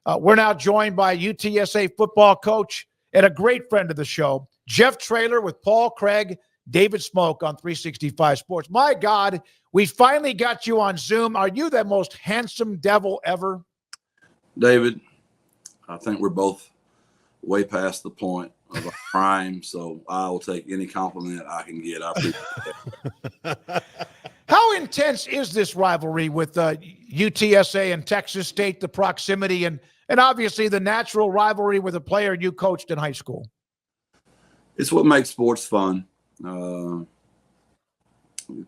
We're now joined by UTSA football coach and a great friend of the show, Jeff Traylor, with Paul Craig, David Smoke on 365 Sports. My God, we finally got you on Zoom. Are you the most handsome devil ever? David, I think we're both way past the point of our prime, so I will take any compliment I can get. I appreciate it. How intense is this rivalry with UTSA and Texas State, the proximity, and obviously the natural rivalry with a player you coached in high school? It's what makes sports fun.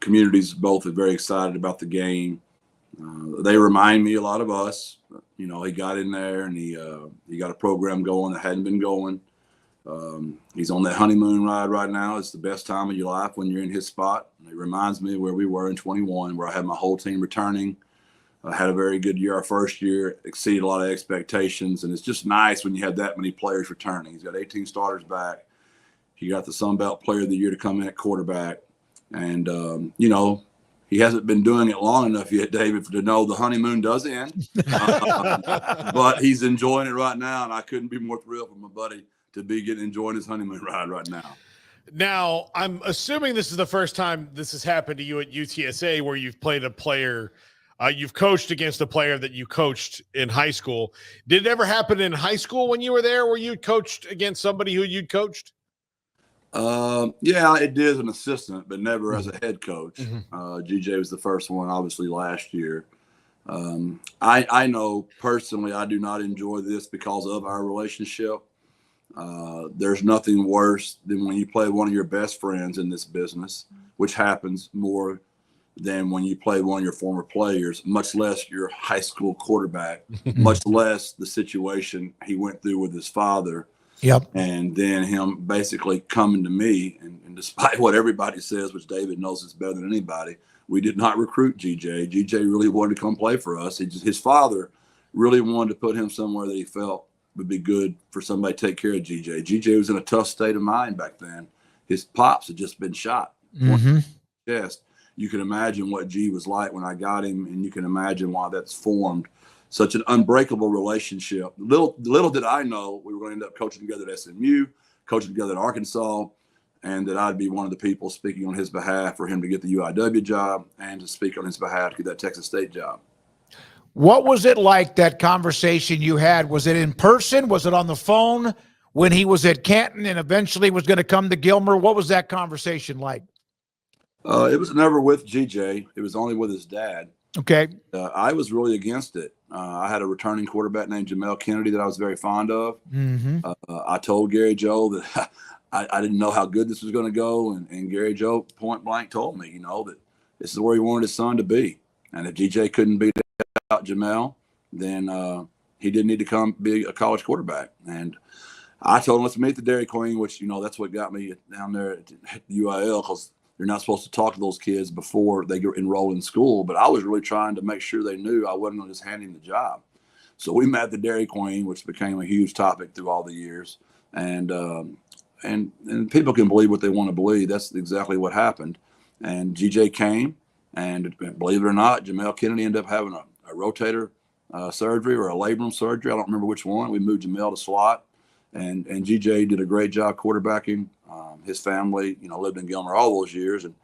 Communities both are very excited about the game. They remind me a lot of us. You know, he got in there and he got a program going that hadn't been going. He's on that honeymoon ride right now. It's the best time of your life when you're in his spot. And it reminds me of where we were in 21, where I had my whole team returning. I had a very good year. Our first year exceeded a lot of expectations, and it's just nice when you have that many players returning. He's got 18 starters back. He got the Sun Belt Player of the Year to come in at quarterback. And, you know, he hasn't been doing it long enough yet, David, to know the honeymoon does end. But he's enjoying it right now, and I couldn't be more thrilled for my buddy to be enjoying his honeymoon ride right now. Now, I'm assuming this is the first time this has happened to you at UTSA where you've played a player, you've coached against a player that you coached in high school. Did it ever happen in high school when you were there where you coached against somebody who you'd coached? Yeah, it did as an assistant, but never as a head coach. GJ was the first one, obviously, last year. I know personally I do not enjoy this because of our relationship. There's nothing worse than when you play one of your best friends in this business, which happens more than when you play one of your former players, much less your high school quarterback, much less the situation he went through with his father. Yep. And then him basically coming to me, and despite what everybody says, which David knows is better than anybody, we did not recruit GJ. GJ really wanted to come play for us. His father really wanted to put him somewhere that he felt would be good for somebody to take care of GJ. GJ was in a tough state of mind back then. His pops had just been shot. Yes, you can imagine what G was like when I got him, and you can imagine why that's formed such an unbreakable relationship. Little did I know we were going to end up coaching together at SMU, coaching together at Arkansas, and that I'd be one of the people speaking on his behalf for him to get the UIW job and to speak on his behalf to get that Texas State job. What was it like, that conversation you had? Was it in person? Was it on the phone when he was at Canton and eventually was going to come to Gilmer? What was that conversation like? It was never with GJ. It was only with his dad. Okay. I was really against it. I had a returning quarterback named Jamel Kennedy that I was very fond of. I told Gary Joe that I didn't know how good this was going to go. And Gary Joe point blank told me, you know, that this is where he wanted his son to be. And if GJ couldn't beat out Jamel, then he didn't need to come be a college quarterback. And I told him, let's meet the Dairy Queen, which, you know, that's what got me down there at UIL, because you're not supposed to talk to those kids before they get enrolled in school. But I was really trying to make sure they knew I wasn't going to just hand him the job. So we met the Dairy Queen, which became a huge topic through all the years. And people can believe what they want to believe. That's exactly what happened. And GJ came, and believe it or not, Jamel Kennedy ended up having a rotator surgery or a labrum surgery. I don't remember which one. We moved Jamel to slot, and GJ did a great job quarterbacking. His family, you know, lived in Gilmer all those years. And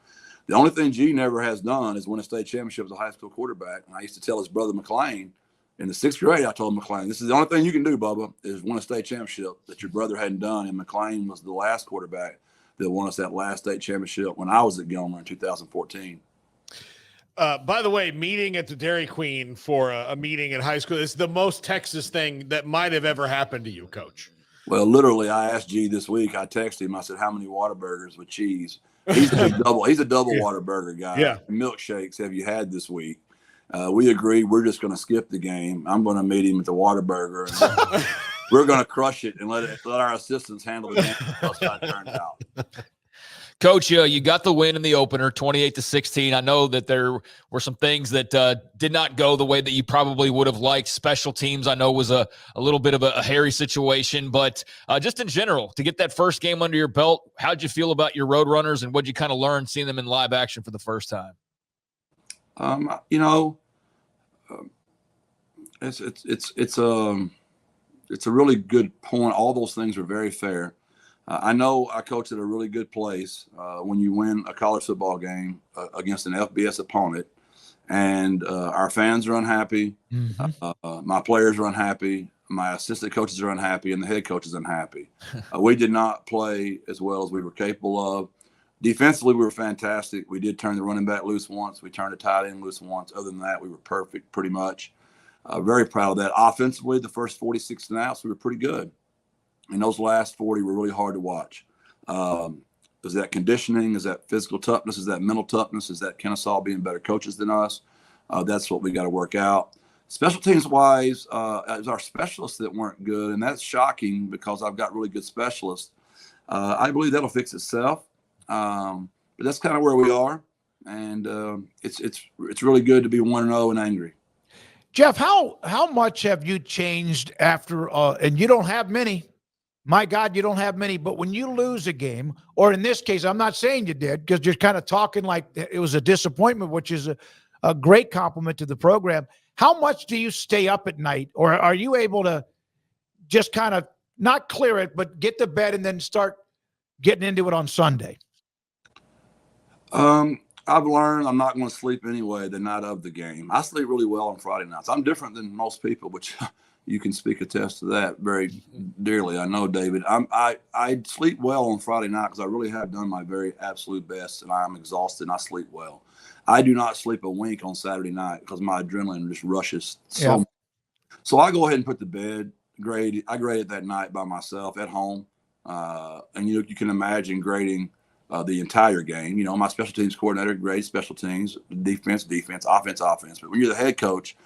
the only thing G never has done is win a state championship as a high school quarterback. And I used to tell his brother McLean in the 6th grade, I told McLean, this is the only thing you can do, Bubba, is win a state championship that your brother hadn't done. And McLean was the last quarterback that won us that last state championship when I was at Gilmer in 2014. By the way, meeting at the Dairy Queen for a meeting in high school is the most Texas thing that might have ever happened to you, Coach. Well, literally, I asked G this week. I texted him. I said, how many Whataburgers with cheese? He's a double Whataburger guy. Yeah. Milkshakes have you had this week? We agreed we're just going to skip the game. I'm going to meet him at the Whataburger. And we're going to crush it and let our assistants handle the game. That's how it turned out. Coach, you got the win in the opener, 28-16. I know that there were some things that did not go the way that you probably would have liked. Special teams, I know, was a little bit of a hairy situation. But just in general, to get that first game under your belt, how'd you feel about your Roadrunners, and what'd you kind of learn seeing them in live action for the first time? You know, it's it's a really good point. All those things are very fair. I know I coach at a really good place when you win a college football game against an FBS opponent, and our fans are unhappy. My players are unhappy. My assistant coaches are unhappy, and the head coach is unhappy. We did not play as well as we were capable of. Defensively, we were fantastic. We did turn the running back loose once. We turned the tight end loose once. Other than that, we were perfect pretty much. Very proud of that. Offensively, the first 46 snaps, we were pretty good. And those last 40 were really hard to watch. Is that conditioning? Is that physical toughness? Is that mental toughness? Is that Kennesaw being better coaches than us? That's what we got to work out. Special teams wise, it was our specialists that weren't good, and that's shocking because I've got really good specialists. I believe that'll fix itself, but that's kind of where we are, and it's really good to be 1-0 and angry. Jeff, how much have you changed after? And you don't have many. My God, you don't have many. But when you lose a game, or in this case, I'm not saying you did because you're kind of talking like it was a disappointment, which is a great compliment to the program. How much do you stay up at night, or are you able to just kind of not clear it, but get to bed and then start getting into it on Sunday? I've learned I'm not going to sleep anyway the night of the game. I sleep really well on Friday nights. I'm different than most people, which you can attest to that very dearly. I know, David. I sleep well on Friday night because I really have done my very absolute best, and I'm exhausted and I sleep well. I do not sleep a wink on Saturday night because my adrenaline just rushes so much. So I go ahead and put the bed, I grade it that night by myself at home. And you can imagine grading the entire game. You know, my special teams coordinator grades special teams, defense, offense. But when you're the head coach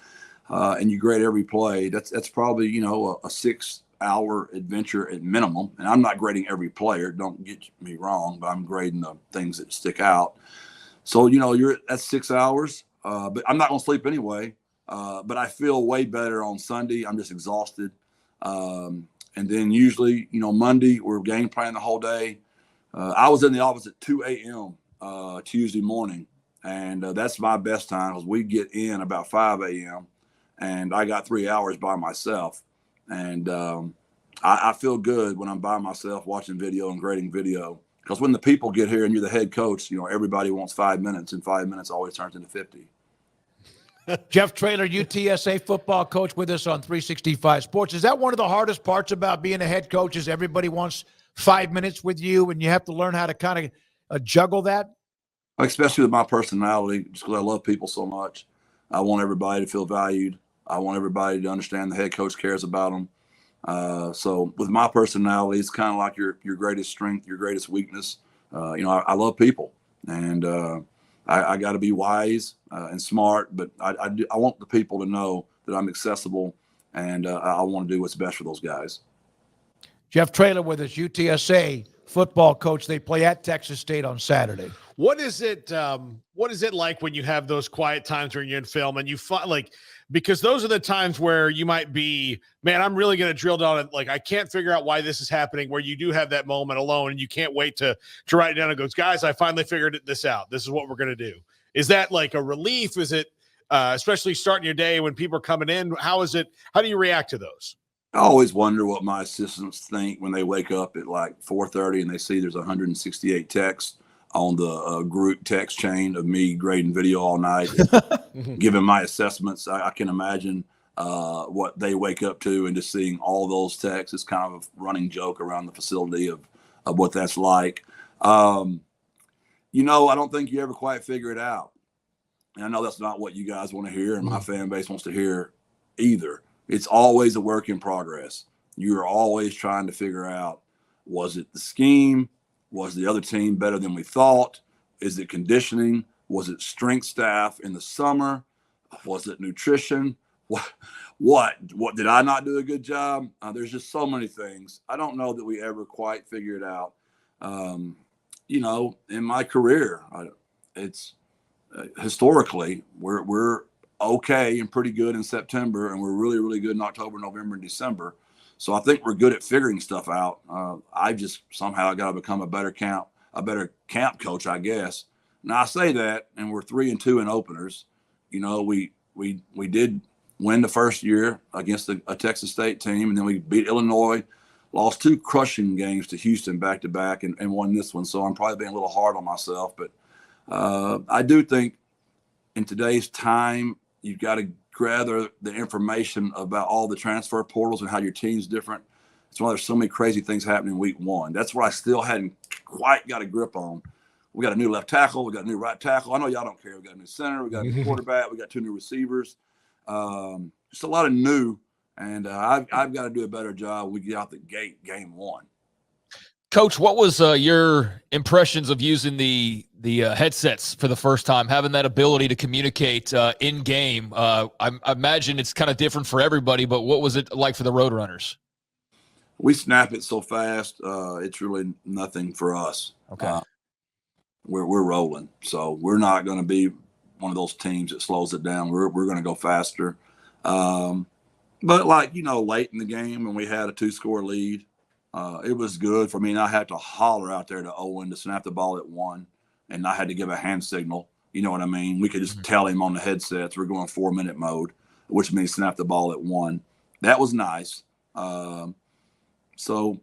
and you grade every play, that's probably, a 6-hour adventure at minimum. And I'm not grading every player, don't get me wrong, but I'm grading the things that stick out. So, that's 6 hours, but I'm not going to sleep anyway. But I feel way better on Sunday. I'm just exhausted. And then usually, Monday, we're game planning the whole day. I was in the office at 2 a.m. Tuesday morning, and that's my best time because we get in about 5 a.m. and I got 3 hours by myself. And I feel good when I'm by myself watching video and grading video. Because when the people get here and you're the head coach, everybody wants 5 minutes, and 5 minutes always turns into 50. Jeff Traylor, UTSA football coach, with us on 365 Sports. Is that one of the hardest parts about being a head coach is everybody wants 5 minutes with you, and you have to learn how to kind of juggle that? Especially with my personality, just because I love people so much. I want everybody to feel valued. I want everybody to understand the head coach cares about them. So with my personality, it's kind of like your greatest strength, your greatest weakness. I love people, and I got to be wise and smart, but I want the people to know that I'm accessible, and I want to do what's best for those guys. Jeff Traylor with us, UTSA football coach. They play at Texas State on Saturday. What is it like when you have those quiet times when you're in film and you find because those are the times where you might be, man, I'm really going to drill down and I can't figure out why this is happening, where you do have that moment alone and you can't wait to write it down and goes, guys, I finally figured this out. This is what we're going to do. Is that like a relief? Is it especially starting your day when people are coming in? How do you react to those? I always wonder what my assistants think when they wake up at 4:30 and they see there's 168 texts on the group text chain of me grading video all night, giving my assessments. I can imagine what they wake up to, and just seeing all those texts is kind of a running joke around the facility of what that's like. I don't think you ever quite figure it out. And I know that's not what you guys want to hear, and my fan base wants to hear either. It's always a work in progress. You're always trying to figure out, was it the scheme? Was the other team better than we thought? Is it conditioning? Was it strength staff in the summer? Was it nutrition? What did I not do a good job? There's just so many things. I don't know that we ever quite figure it out. In my career, it's historically we're okay and pretty good in September, and we're really, really good in October, November, and December. So I think we're good at figuring stuff out. I just somehow got to become a better camp coach, I guess. Now I say that, and we're 3-2 in openers. We did win the first year against a Texas State team, and then we beat Illinois, lost 2 crushing games to Houston back-to-back, and won this one. So I'm probably being a little hard on myself. But I do think in today's time, you've got to gather the information about all the transfer portals and how your team's different. That's why there's so many crazy things happening week 1. That's what I still hadn't quite got a grip on. We got a new left tackle. We got a new right tackle. I know y'all don't care. We got a new center. We got a new quarterback. We got 2 new receivers. Just a lot of new, and I've got to do a better job when we get out the gate game 1. Coach, what was your impressions of using the headsets for the first time, having that ability to communicate in game? I imagine it's kind of different for everybody, but what was it like for the Roadrunners? We snap it so fast, it's really nothing for us. Okay. We're rolling, so we're not going to be one of those teams that slows it down. We're going to go faster. But late in the game when we had a 2-score lead, it was good for me not have to holler out there to Owen to snap the ball at 1, and not had to give a hand signal. You know what I mean? We could just tell him on the headsets we're going 4-minute mode, which means snap the ball at 1. That was nice. So,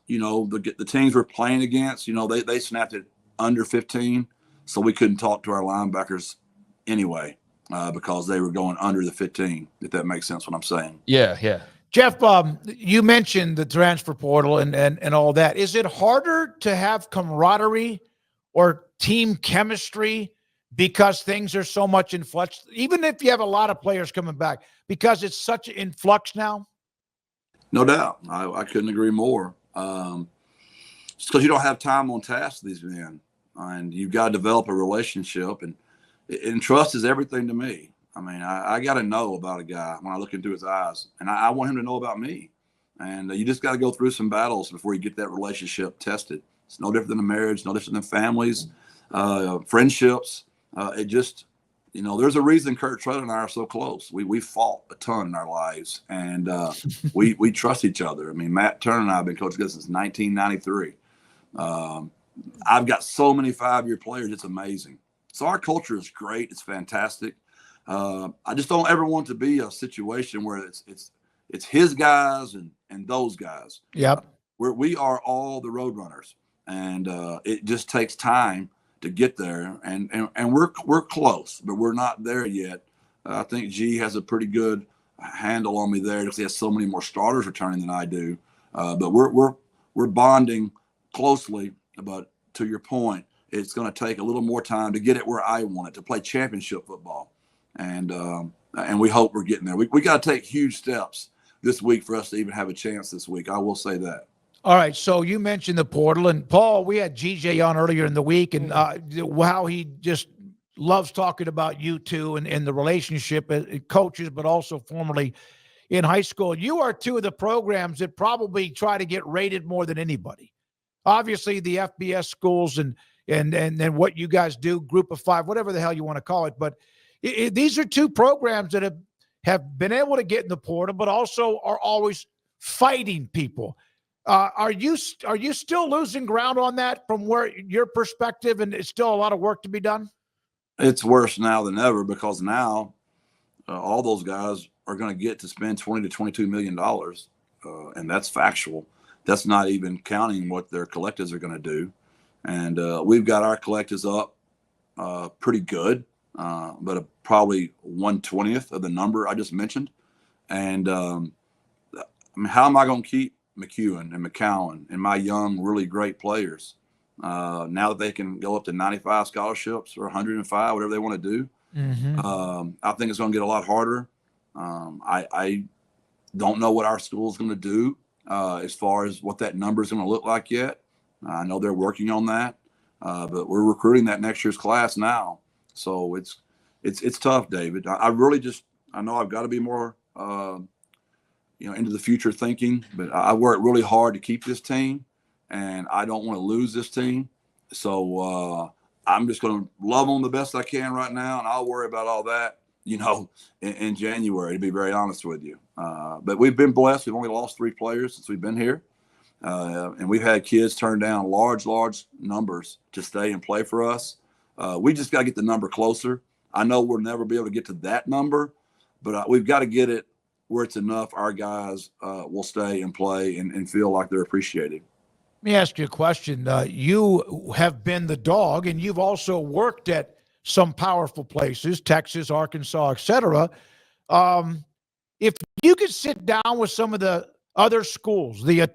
the teams we're playing against, they snapped it under 15, so we couldn't talk to our linebackers anyway because they were going under the 15, if that makes sense what I'm saying. Yeah. Jeff, you mentioned the transfer portal and all that. Is it harder to have camaraderie or team chemistry because things are so much in flux, even if you have a lot of players coming back, because it's such in flux now? No doubt. I couldn't agree more. Just because you don't have time on task with these men, and you've got to develop a relationship, and trust is everything to me. I mean, I got to know about a guy when I look into his eyes, and I want him to know about me. And you just got to go through some battles before you get that relationship tested. It's no different than a marriage, no different than families, friendships. It just, there's a reason Kurt Traylor and I are so close. We fought a ton in our lives, and we trust each other. I mean, Matt Turner and I have been coaching since 1993. I've got so many 5-year players. It's amazing. So our culture is great. It's fantastic. I just don't ever want to be a situation where it's his guys and those guys. Yep. We are all the Roadrunners, and it just takes time to get there. And we're close, but we're not there yet. I think G has a pretty good handle on me there because he has so many more starters returning than I do. But we're bonding closely. But to your point, it's going to take a little more time to get it where I want it, to play championship football. And we hope we're getting there. We got to take huge steps this week for us to even have a chance this week. I will say that. All right. So you mentioned the portal, and Paul, we had GJ on earlier in the week, and how he just loves talking about you two and the relationship as coaches, but also formerly in high school. You are 2 of the programs that probably try to get rated more than anybody. Obviously, the FBS schools and what you guys do, Group of 5, whatever the hell you want to call it. But these are 2 programs that have been able to get in the portal, but also are always fighting people. Are you still losing ground on that from where your perspective, and it's still a lot of work to be done? It's worse now than ever because now all those guys are going to get to spend $20 to $22 million, and that's factual. That's not even counting what their collectives are going to do. And we've got our collectives up pretty good, but probably 1/20th of the number I just mentioned. And how am I going to keep McEwen and McCowan and my young, really great players now that they can go up to 95 scholarships or 105, whatever they want to do? I think it's going to get a lot harder. I don't know what our school is going to do as far as what that number is going to look like yet. I know they're working on that, but we're recruiting that next year's class now. So it's tough, David. I know I've got to be more, into the future thinking, but I worked really hard to keep this team, and I don't want to lose this team. So I'm just going to love them the best I can right now, and I'll worry about all that, in January, to be very honest with you. But we've been blessed. We've only lost 3 players since we've been here. And we've had kids turn down large numbers to stay and play for us. We just got to get the number closer. I know we'll never be able to get to that number, but we've got to get it where it's enough. Our guys will stay and play and feel like they're appreciated. Let me ask you a question. You have been the dog, and you've also worked at some powerful places, Texas, Arkansas, et cetera. If you could sit down with some of the other schools, the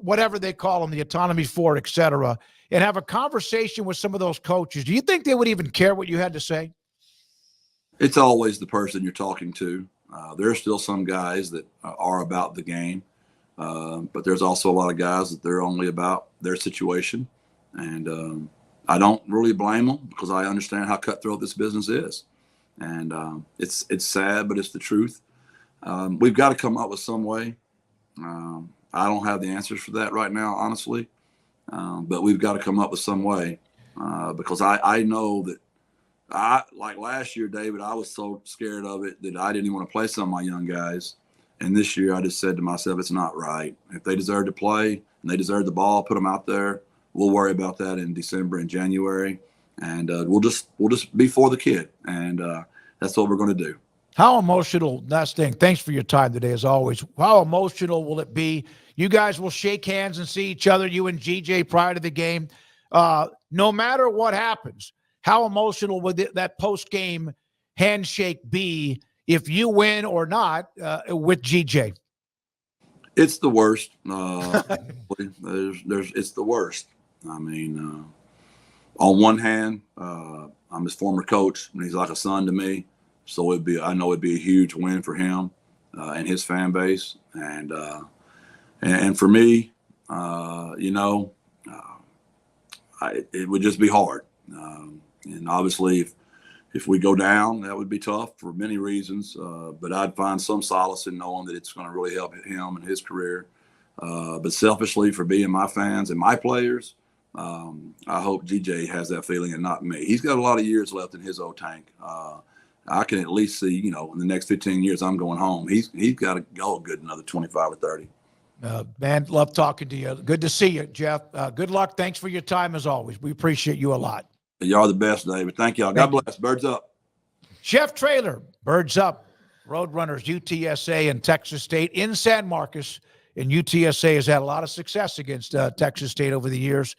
whatever they call them, the Autonomy 4, et cetera, and have a conversation with some of those coaches, do you think they would even care what you had to say? It's always the person you're talking to. There are still some guys that are about the game, but there's also a lot of guys that they're only about their situation. And I don't really blame them because I understand how cutthroat this business is. And it's sad, but it's the truth. We've got to come up with some way. I don't have the answers for that right now, honestly, but we've got to come up with some way because I know that like last year, David, I was so scared of it that I didn't even want to play some of my young guys. And this year I just said to myself, it's not right. If they deserve to play and they deserve the ball, put them out there. We'll worry about that in December and January. And we'll just be for the kid. And that's what we're going to do. How emotional, last thing, thanks for your time today as always. How emotional will it be? You guys will shake hands and see each other, you and GJ, prior to the game. No matter what happens, how emotional would that post-game handshake be if you win or not with GJ? It's the worst. It's the worst. I mean, on one hand, I'm his former coach, and he's like a son to me. So I know it'd be a huge win for him and his fan base, and for me, it would just be hard. And obviously, if we go down, that would be tough for many reasons. But I'd find some solace in knowing that it's going to really help him and his career. But selfishly, for being my fans and my players, I hope GJ has that feeling and not me. He's got a lot of years left in his old tank. I can at least see, in the next 15 years, I'm going home. He's got to go good another 25 or 30. Man, love talking to you. Good to see you, Jeff. Good luck. Thanks for your time as always. We appreciate you a lot. Y'all the best, David. Thank y'all. God bless. Birds up. Jeff Traylor, Birds Up, Roadrunners, UTSA and Texas State in San Marcos. And UTSA has had a lot of success against Texas State over the years.